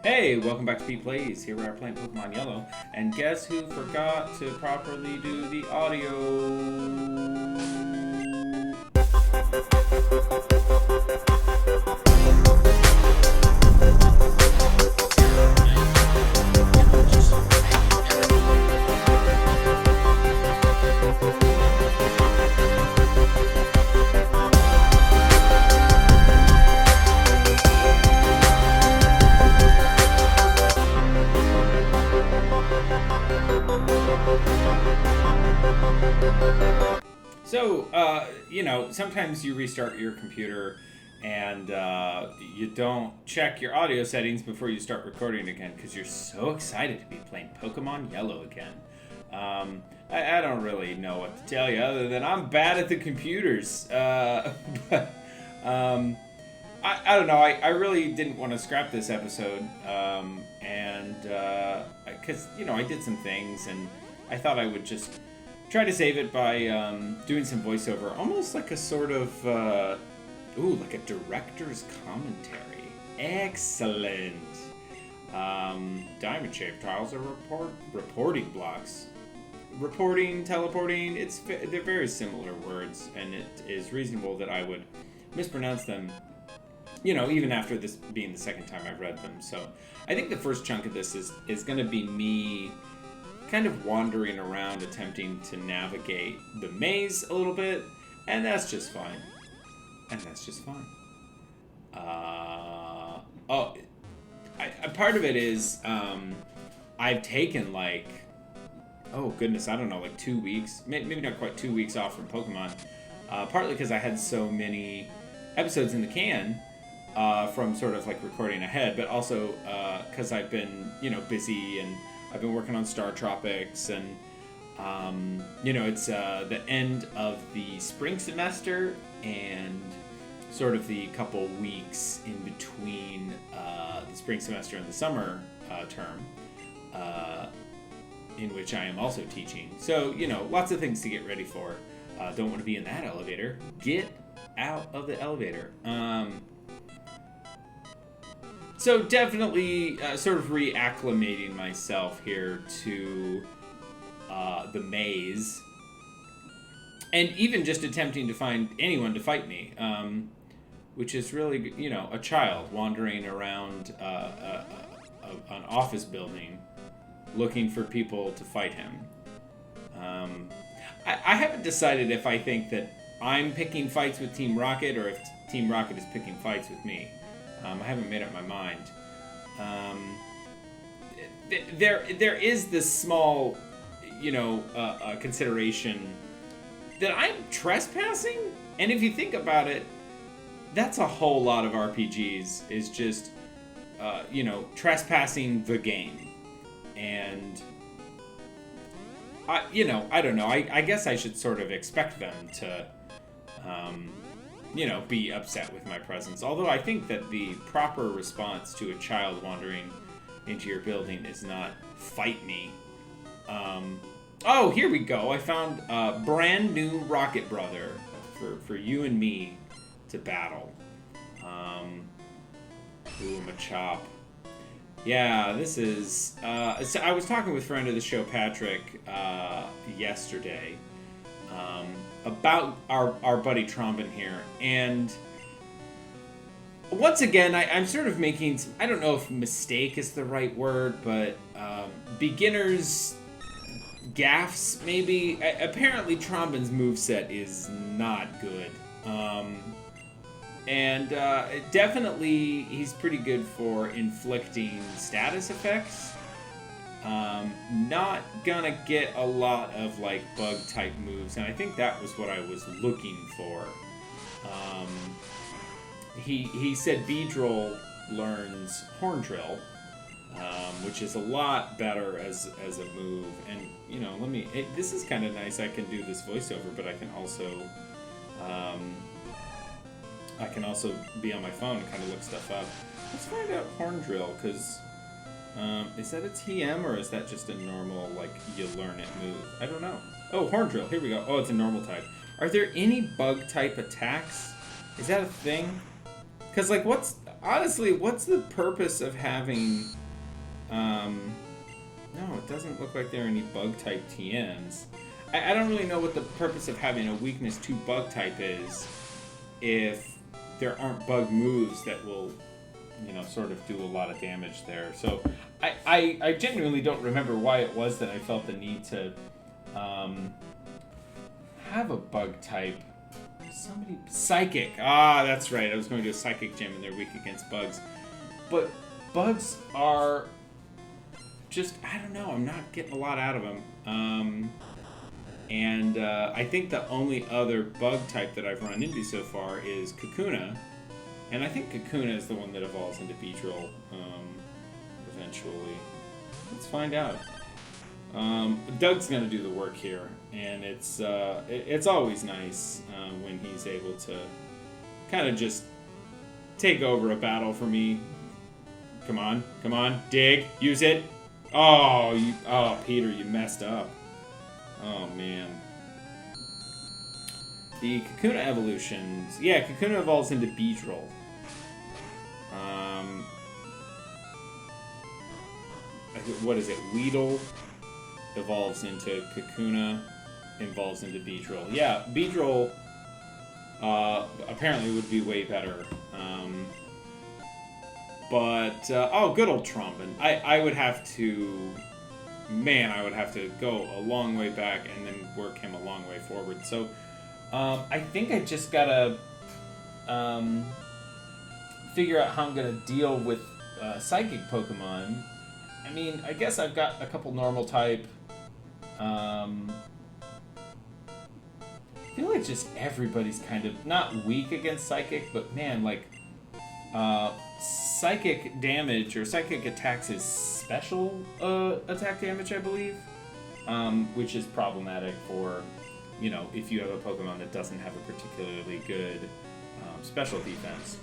Hey, welcome back to PETEPLAYS. Here we are playing Pokemon Yellow, and guess who forgot to properly do the audio? So, sometimes you restart your computer and you don't check your audio settings before you start recording again because you're so excited to be playing Pokemon Yellow again. I don't really know what to tell you other than I'm bad at the computers. I don't know. I really didn't want to scrap this episode because, I did some things and I thought I would just try to save it by doing some voiceover, almost like a sort of, like a director's commentary. Excellent. Diamond-shaped tiles are reporting blocks. Reporting, teleporting, they're very similar words, and it is reasonable that I would mispronounce them, even after this being the second time I've read them. So I think the first chunk of this is going to be me kind of wandering around attempting to navigate the maze a little bit, and that's just fine. Part of it is I've taken I don't know, 2 weeks, maybe not quite 2 weeks off from Pokemon, partly because I had so many episodes in the can from sort of recording ahead, but also because I've been, busy and I've been working on Star Tropics, and it's the end of the spring semester and sort of the couple weeks in between the spring semester and the summer term, in which I am also teaching. So, lots of things to get ready for. Don't want to be in that elevator. Get out of the elevator. So definitely sort of reacclimating myself here to the maze, and even just attempting to find anyone to fight me, which is really, a child wandering around an office building looking for people to fight him. I haven't decided if I think that I'm picking fights with Team Rocket or if Team Rocket is picking fights with me. I haven't made up my mind. There is this small, consideration that I'm trespassing, and if you think about it, that's a whole lot of RPGs is just, trespassing the game, and I don't know. I guess I should sort of expect them to, be upset with my presence. Although I think that the proper response to a child wandering into your building is not fight me. Here we go. I found a brand new Rocket Brother for you and me to battle. Machop. Yeah, this is... so I was talking with friend of the show, Patrick, yesterday, about our buddy Trombin here, and once again, I'm sort of making some, I don't know if mistake is the right word, but beginner's gaffes, maybe. Apparently, Trombin's moveset is not good. Definitely, he's pretty good for inflicting status effects. Not gonna get a lot of bug-type moves, and I think that was what I was looking for. He said Beedrill learns Horn Drill, which is a lot better as a move. And this is kind of nice. I can do this voiceover, but I can also be on my phone and kind of look stuff up. Let's find out Horn Drill, because is that a TM or is that just a normal you learn it move? I don't know. Oh, Horn Drill. Here we go. Oh, it's a normal type. Are there any bug type attacks? Is that a thing? Because honestly, what's the purpose of having... No, it doesn't look like there are any bug-type TNs. I don't really know what the purpose of having a weakness to bug-type is if there aren't bug moves that will, sort of do a lot of damage there. So I genuinely don't remember why it was that I felt the need to have a bug-type. Somebody... Psychic. Ah, that's right. I was going to a Psychic gym and they're weak against bugs. But bugs are... just, I don't know, I'm not getting a lot out of them. I think the only other bug type that I've run into so far is Kakuna. And I think Kakuna is the one that evolves into Beedrill eventually. Let's find out. Doug's going to do the work here. And it's always nice when he's able to kind of just take over a battle for me. Come on, dig, use it. Oh, Peter, you messed up. Oh, man. The Kakuna evolutions... Yeah, Kakuna evolves into Beedrill. What is it? Weedle evolves into Kakuna, evolves into Beedrill. Yeah, Beedrill apparently would be way better. Good old Trombin. I would have to... Man, I would have to go a long way back and then work him a long way forward. So, I think I just gotta figure out how I'm gonna deal with Psychic Pokemon. I mean, I guess I've got a couple normal type. I feel like just everybody's kind of not weak against Psychic, but man, like... Psychic damage or Psychic attacks is special attack damage, I believe, which is problematic for, if you have a Pokemon that doesn't have a particularly good special defense.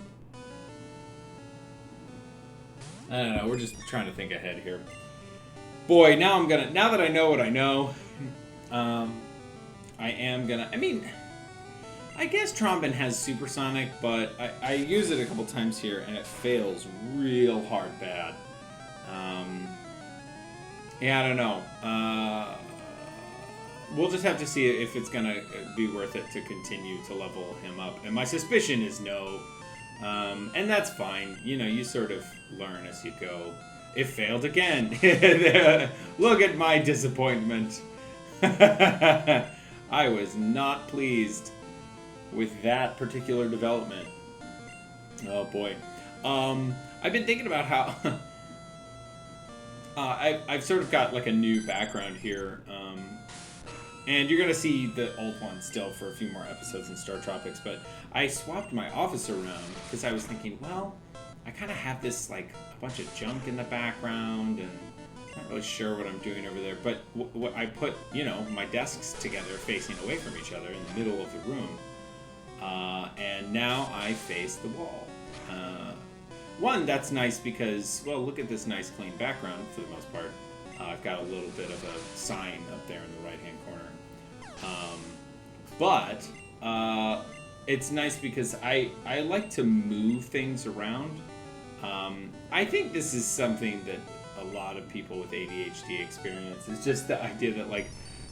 I don't know. We're just trying to think ahead here. Boy, now that I know what I know, I guess Trombin has Supersonic, but I use it a couple times here, and it fails real hard bad. I don't know. We'll just have to see if it's going to be worth it to continue to level him up. And my suspicion is no. And that's fine. You sort of learn as you go. It failed again. Look at my disappointment. I was not pleased with that particular development. Oh boy. I've been thinking about how I've sort of got like a new background here, and you're gonna see the old one still for a few more episodes in Star Tropics, but I swapped my office around because I was thinking, well, I kind of have this like a bunch of junk in the background, and I'm not really sure what I'm doing over there, but what I put, my desks together facing away from each other in the middle of the room. And now I face the wall. One, that's nice because, well, look at this nice clean background for the most part. I've got a little bit of a sign up there in the right-hand corner. It's nice because I like to move things around. I think this is something that a lot of people with ADHD experience. It's just the idea that, like,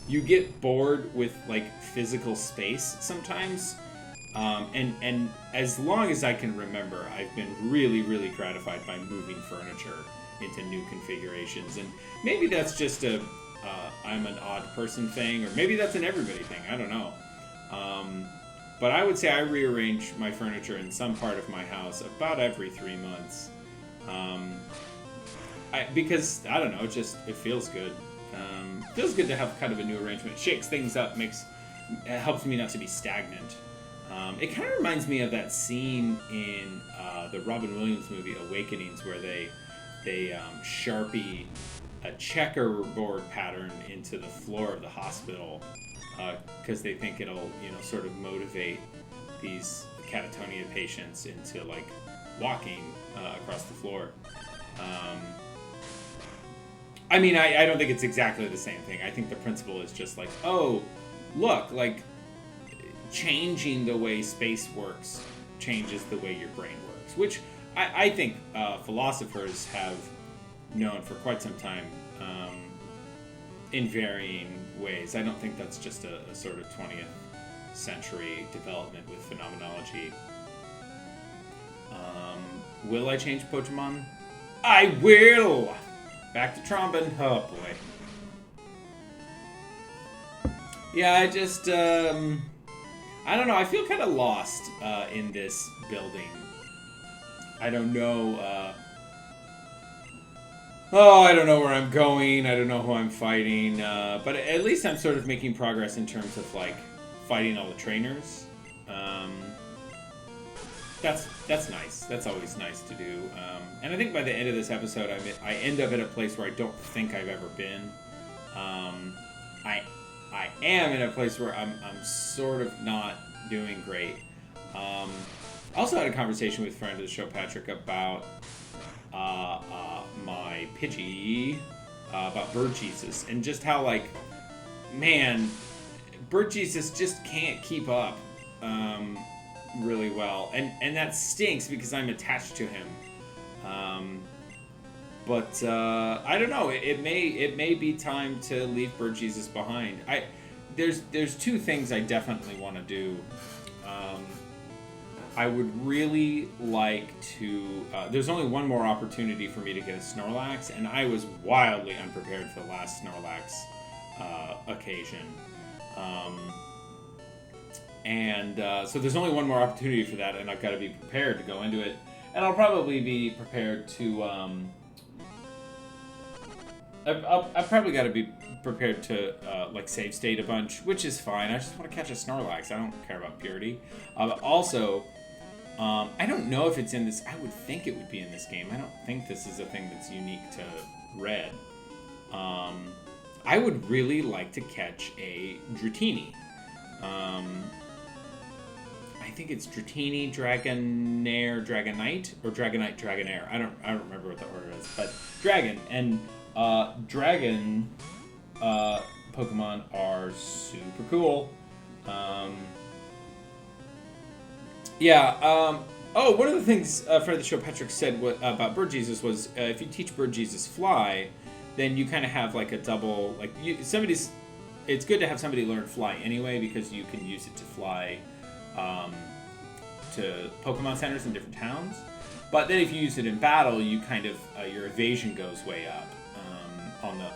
you get bored with, like, physical space sometimes. And as long as I can remember, I've been really, really gratified by moving furniture into new configurations. And maybe that's just I'm an odd person thing, or maybe that's an everybody thing. I don't know. But I would say I rearrange my furniture in some part of my house about every 3 months. Because, I don't know, it feels good. It feels good to have kind of a new arrangement. It shakes things up, it helps me not to be stagnant. It kind of reminds me of that scene in the Robin Williams movie Awakenings, where they Sharpie a checkerboard pattern into the floor of the hospital because they think it'll, sort of motivate these catatonia patients into, like, walking across the floor. I don't think it's exactly the same thing. I think the principle is just like, oh, look, like, changing the way space works changes the way your brain works, which I think philosophers have known for quite some time, in varying ways. I don't think that's just a sort of 20th century development with phenomenology. Will I change Pokemon? I will! Back to Trombin. Oh boy. Yeah, I just, I don't know. I feel kind of lost in this building. I don't know. I don't know where I'm going. I don't know who I'm fighting. But at least I'm sort of making progress in terms of like fighting all the trainers. That's nice. That's always nice to do. And I think by the end of this episode, I end up at a place where I don't think I've ever been. I am in a place where I'm sort of not doing great. I also had a conversation with a friend of the show, Patrick, about my Pidgey, about Bird Jesus, and just how, like, man, Bird Jesus just can't keep up really well, and that stinks because I'm attached to him. But I don't know. It may be time to leave Bird Jesus behind. There's two things I definitely want to do. I would really like to. There's only one more opportunity for me to get a Snorlax, and I was wildly unprepared for the last Snorlax occasion. So there's only one more opportunity for that, and I've got to be prepared to go into it. And I'll probably be prepared to. I've probably got to be prepared to like save state a bunch, which is fine. I just want to catch a Snorlax. I don't care about purity. But also, I don't know if it's in this. I would think it would be in this game. I don't think this is a thing that's unique to Red. I would really like to catch a Dratini. I think it's Dratini, Dragonair, Dragonite, or Dragonite, Dragonair. I don't remember what the order is, but Dragon and Dragon Pokemon are super cool. One of the things friend of the show Patrick said about Bird Jesus was if you teach Bird Jesus Fly, then you kind of have like a double it's good to have somebody learn Fly anyway because you can use it to fly to Pokemon centers in different towns. But then if you use it in battle, you kind of your evasion goes way up on the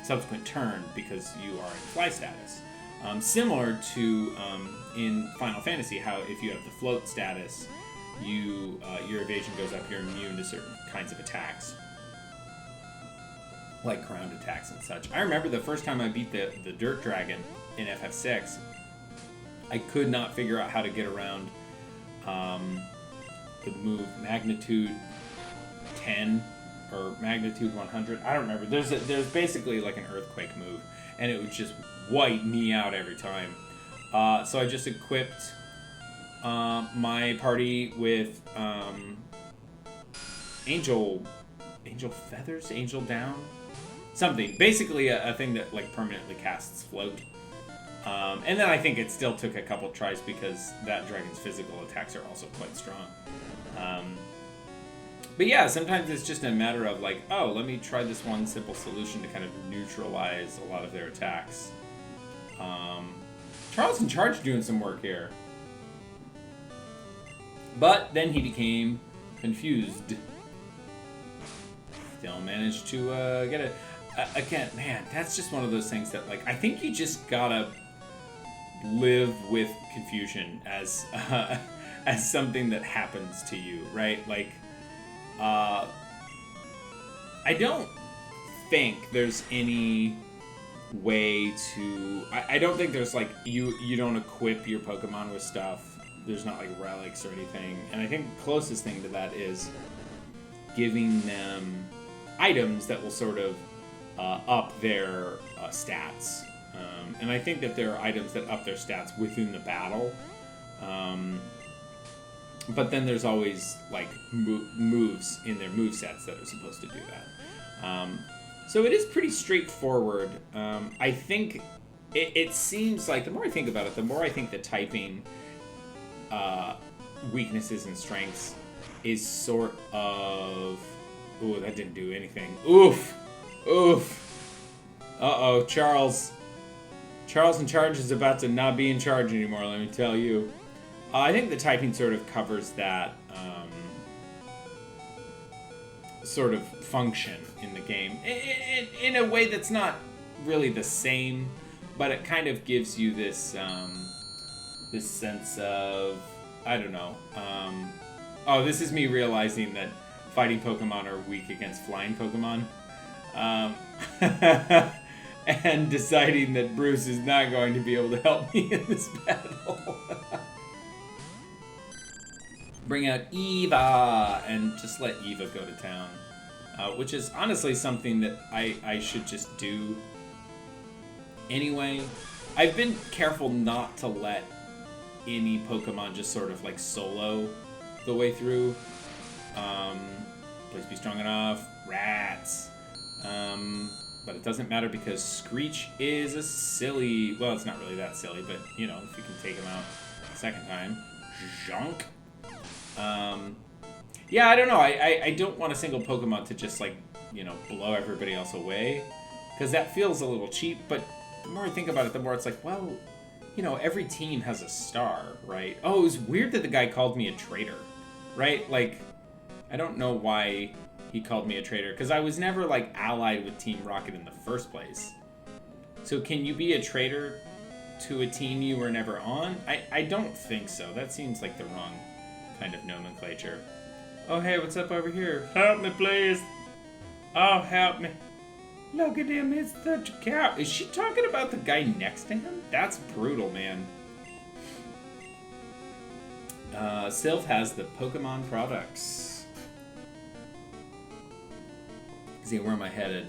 subsequent turn because you are in fly status. Similar to in Final Fantasy, how if you have the float status, your evasion goes up. You're immune to certain kinds of attacks, like ground attacks and such. I remember the first time I beat the Dirt Dragon in FF6, I could not figure out how to get around the move Magnitude 10 or Magnitude 100. I don't remember. There's basically like an earthquake move, and it would just wipe me out every time. So I just equipped my party with Angel Feathers, Angel Down, something. Basically a thing that like permanently casts Float. And then I think it still took a couple tries because that dragon's physical attacks are also quite strong. But yeah, sometimes it's just a matter of like, oh, let me try this one simple solution to kind of neutralize a lot of their attacks. Charles in Charge doing some work here. But then he became confused. Still managed to get it. Again, man, that's just one of those things that, like, I think you just gotta live with confusion as something that happens to you, right? Like, I don't think there's any way to... I don't think there's, like, you don't equip your Pokemon with stuff. There's not, like, relics or anything. And I think the closest thing to that is giving them items that will sort of up their stats. And I think that there are items that up their stats within the battle. But then there's always, like, moves in their movesets that are supposed to do that. So it is pretty straightforward. I think it seems like, the more I think about it, the more I think that typing weaknesses and strengths is sort of... Ooh, that didn't do anything. Oof! Oof! Uh-oh, Charles. Charles in charge is about to not be in charge anymore, let me tell you. I think the typing sort of covers that sort of function in the game. In a way that's not really the same, but it kind of gives you this this sense of, I don't know. Oh, this is me realizing that fighting Pokemon are weak against flying Pokemon. And deciding that Bruce is not going to be able to help me in this battle. Bring out Eva and just let Eva go to town. Which is honestly something that I should just do anyway. I've been careful not to let any Pokemon just sort of like solo the way through. Please be strong enough. Rats. But it doesn't matter because Screech is a silly... Well, it's not really that silly, but, you know, if you can take him out a second time. Jonk. Yeah, I don't know. I don't want a single Pokemon to just, like, you know, blow everybody else away. Because that feels a little cheap, but the more I think about it, the more it's like, well, you know, every team has a star, right? Oh, it was weird that the guy called me a traitor, right? Like, I don't know why he called me a traitor, because I was never, like, allied with Team Rocket in the first place. So can you be a traitor to a team you were never on? I don't think so. That seems like the wrong kind of nomenclature. Oh, hey, what's up over here? Help me, please. Oh, help me. Look at him, it's such a cow. Is she talking about the guy next to him? That's brutal, man. Sylph has the Pokemon products. See, where am I headed?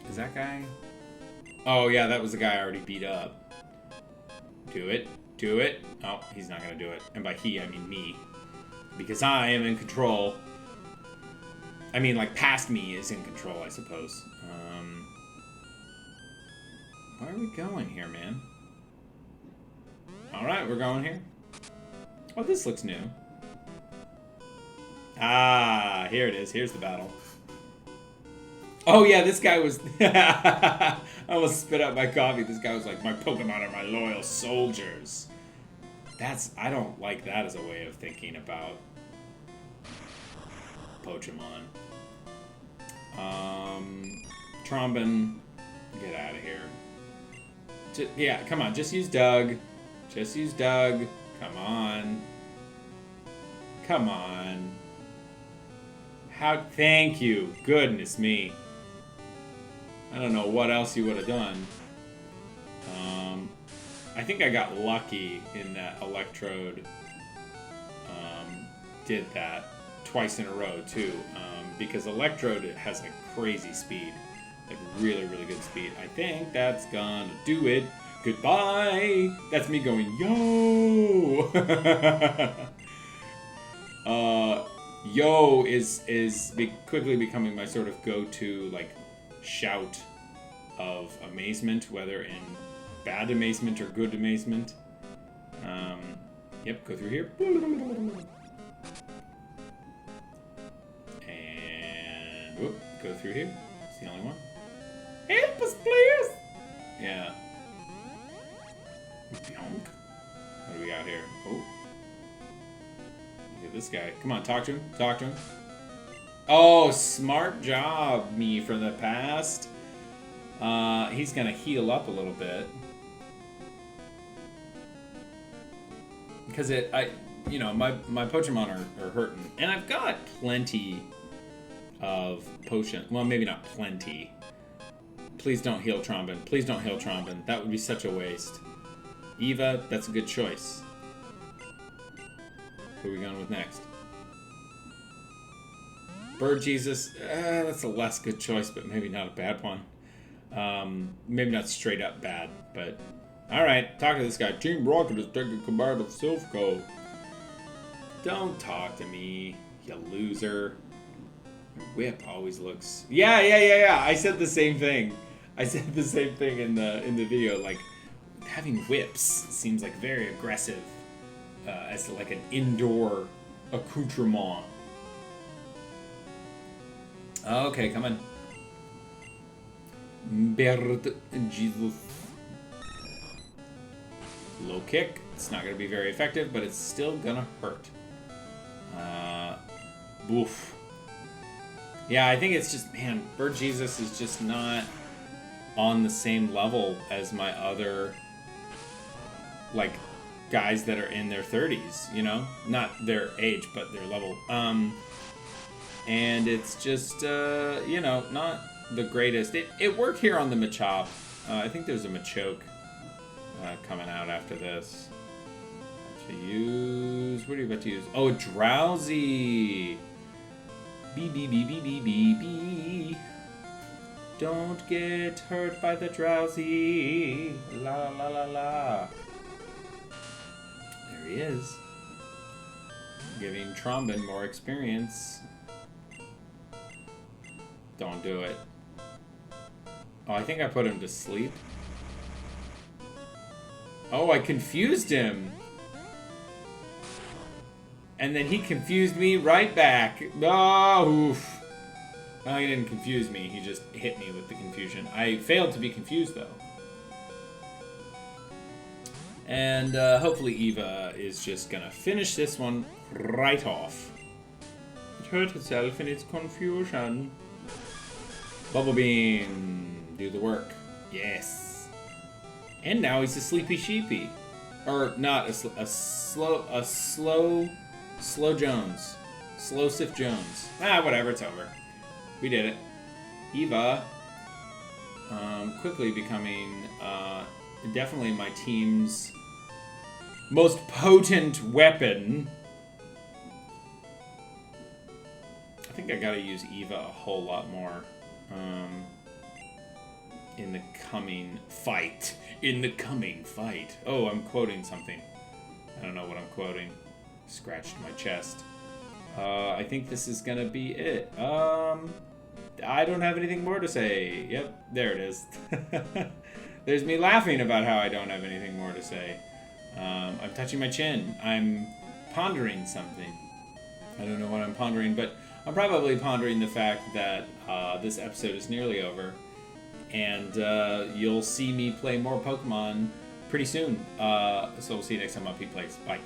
Is that guy? Oh, yeah, that was the guy I already beat up. Do it. Do it. Oh, he's not going to do it. And by he, I mean me. Because I am in control. I mean, like, past me is in control, I suppose. Where are we going here, man? Alright, we're going here. Oh, this looks new. Ah, here it is. Here's the battle. Oh, yeah, this guy was... I almost spit out my coffee. This guy was like, my Pokemon are my loyal soldiers. That's... I don't like that as a way of thinking about Pokemon. Trombin, get out of here. Yeah, come on. Just use Doug. Just use Doug. Come on. Come on. How? Thank you. Goodness me. I don't know what else you would have done. I think I got lucky in that Electrode did that twice in a row too, because Electrode has like crazy speed, like really, really good speed. I think that's gonna do it. Goodbye. That's me going yo. Yo is quickly becoming my sort of go-to like shout of amazement, whether in bad amazement or good amazement. Yep, go through here. And whoop, go through here. It's the only one. Help us, please! Yeah. What do we got here? Oh. Look at this guy. Come on, talk to him. Talk to him. Oh, smart job, me from the past. He's gonna heal up a little bit. Because my Pokemon are hurting. And I've got plenty of potion. Well, maybe not plenty. Please don't heal Trombin. Please don't heal Trombin. That would be such a waste. Eva, that's a good choice. Who are we going with next? Bird Jesus, that's a less good choice, but maybe not a bad one. Maybe not straight up bad, but... Alright, talk to this guy. Team Rocket is taking command of Silphco. Don't talk to me, you loser. Whip always looks... Yeah. I said the same thing. I said the same thing in the video. Like, having whips seems like very aggressive as to like an indoor accoutrement. Okay, come on. Bert Jesus. Low kick. It's not going to be very effective, but it's still going to hurt. Oof. Yeah, I think it's just, man, Bird Jesus is just not on the same level as my other, like, guys that are in their 30s, you know? Not their age, but their level. And it's just, you know, not the greatest. It worked here on the Machop. I think there's a Machoke coming out after this. To use, what are you about to use? Oh, Drowsy. Bee. Don't get hurt by the Drowsy. La la la la. There he is. Giving Trombin more experience. Don't do it. Oh, I think I put him to sleep. Oh, I confused him. And then he confused me right back. Oh, oof. Well, he didn't confuse me. He just hit me with the confusion. I failed to be confused, though. And hopefully Eva is just going to finish this one right off. It hurt itself in its confusion. Bubble Beam. Do the work. Yes. And now he's a sleepy sheepy. Or not a slow Jones. Slow Sif Jones. Ah, whatever, it's over. We did it. Eva, quickly becoming definitely my team's most potent weapon. I think I gotta use Eva a whole lot more in the coming fight. Oh, I'm quoting something. I don't know what I'm quoting. Scratched my chest. I think this is gonna be it. I don't have anything more to say. Yep, there it is. There's me laughing about how I don't have anything more to say. I'm touching my chin. I'm pondering something. I don't know what I'm pondering, but I'm probably pondering the fact that this episode is nearly over. And you'll see me play more Pokemon pretty soon. So we'll see you next time on PETEPLAYS. Bye.